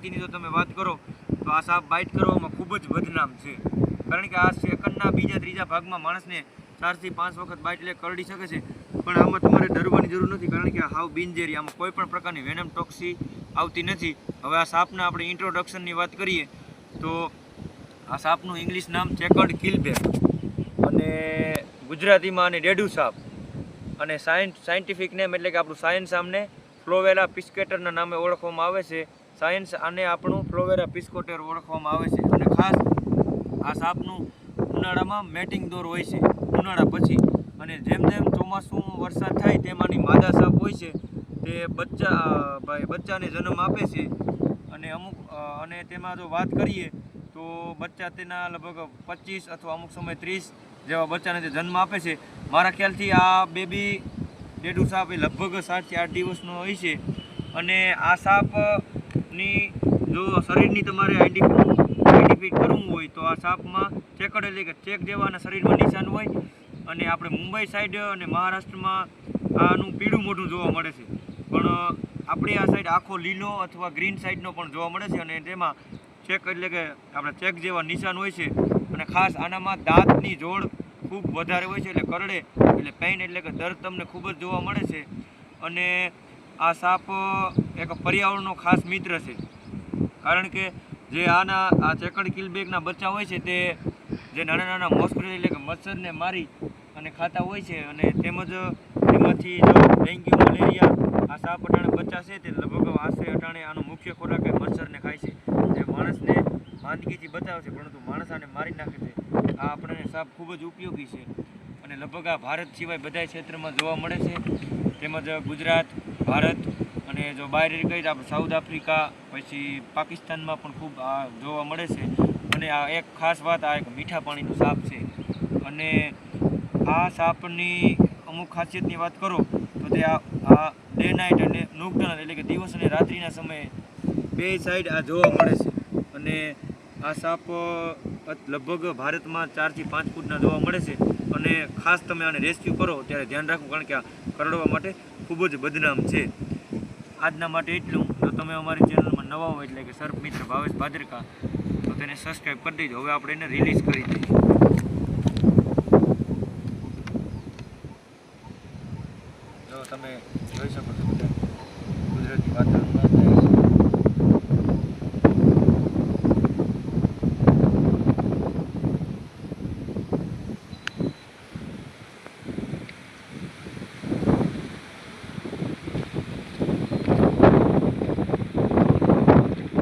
માહિતીની જો તમે વાત કરો તો આ સાપ બાઇટ કરવામાં ખૂબ જ બદનામ છે, કારણ કે આ સેકન્ડના બીજા ત્રીજા ભાગમાં માણસને 4 થી 5 વખત બાઇટ એટલે કરડી શકે છે, પણ આમાં તમારે ડરવાની જરૂર નથી, કારણ કે આ હાવ બિનઝેરી, આમાં કોઈ પણ પ્રકારની વેનમ ટોક્સી આવતી નથી. હવે આ સાપના આપણે ઇન્ટ્રોડક્શનની વાત કરીએ તો આ સાપનું ઇંગ્લિશ નામ ચેકર્ડ કિલબેક અને ગુજરાતીમાં આને ડેડુ સાપ અને સાયન્ટિફિક નેમ એટલે કે આપણું સાયન્સ આમને ફ્લોવેરા પિસ્કેટરના નામે ઓળખવામાં આવે છે. સાયન્સ આને આપણું ફ્લોવેરા પિસ્કોટેર ઓળખવામાં આવે છે. અને ખાસ આ સાપનું ઉનાળામાં મેટિંગ દોર હોય છે ઉનાળા પછી, અને જેમ જેમ ચોમાસું વરસાદ થાય તેમ આની માદા સાપ હોય છે તે બચ્ચાને જન્મ આપે છે, અને તેમાં જો વાત કરીએ તો બચ્ચા તેના લગભગ 25 અથવા અમુક સમય 30 જેવા બચ્ચાને તે જન્મ આપે છે. મારા ખ્યાલથી આ બેબી ડેડુ સાપ એ લગભગ 7 થી 8 દિવસનો હોય છે. અને આ સાપની જો શરીરની તમારે આઈડેન્ટિફાઈ કરવું હોય તો આ સાપમાં ચેકડ એટલે કે ચેક જેવાના શરીરમાં નિશાન હોય, અને આપણે મુંબઈ સાઈડ અને મહારાષ્ટ્રમાં આનું પીળું મોઢું જોવા મળે છે, પણ આપણી આ સાઈડ આખો લીલો અથવા ગ્રીન સાઈડનો પણ જોવા મળે છે, અને તેમાં ચેક એટલે કે આપણે ચેક જેવા નિશાન હોય છે. અને ખાસ આનામાં દાંતની જોડ ખૂબ વધારે હોય છે, એટલે કરડે એટલે પેઇન એટલે કે દર્દ તમને ખૂબ જ જોવા મળે છે. અને આ સાપ એક પર્યાવરણનો ખાસ મિત્ર છે, કારણ કે જે આ ચેકર્ડ કિલબેકના બચ્ચા હોય છે તે જે નાના નાના મોસ્કિટો એટલે કે મચ્છરને મારી અને ખાતા હોય છે, અને તેમજ તેમાંથી જો ડેન્ગ્યુ મલેરિયા આ સાપ અટાણે બચ્ચા છે તે લગભગ આશરે અટાણે આનો મુખ્ય ખોરાક એ મચ્છરને ખાય છે, જે માણસને માંદગીથી બચાવે છે, પરંતુ માણસ આને મારી નાખે છે. આ આપણને સાપ ખૂબ જ ઉપયોગી છે, અને લગભગ આ ભારત સિવાય બધા ક્ષેત્રમાં જોવા મળે છે, તેમજ ગુજરાત, ભારત અને જો બહાર ગઈ તો આપણે સાઉથ આફ્રિકા પછી પાકિસ્તાનમાં પણ ખૂબ આ જોવા મળે છે. અને આ એક ખાસ વાત, આ એક મીઠા પાણીનો સાપ છે. અને આ સાપની અમુક ખાસિયતની વાત કરો તો તે આ ડે નાઇટ અને નોકટર્નલ એટલે કે દિવસ અને રાત્રિના સમયે બે સાઈડ આ જોવા મળે છે. અને આ સાપ લગભગ ભારતમાં 4 થી 5 ફૂટના જોવા મળે છે. અને ખાસ તમે આને રેસ્ક્યુ કરો ત્યારે ધ્યાન રાખવું, કારણ કે આ કરડવા માટે ખૂબ જ બદનામ છે. આજના માટે એટલું. જો તમે અમારી ચેનલમાં નવા હોય એટલે કે સર્પ મિત્ર ભાવેશ ભાદરકા, તો તેને સબસ્ક્રાઈબ કરી દેજો. હવે આપણે એને રિલીઝ કરી દઈએ. જો તમે જોઈ શકો છો.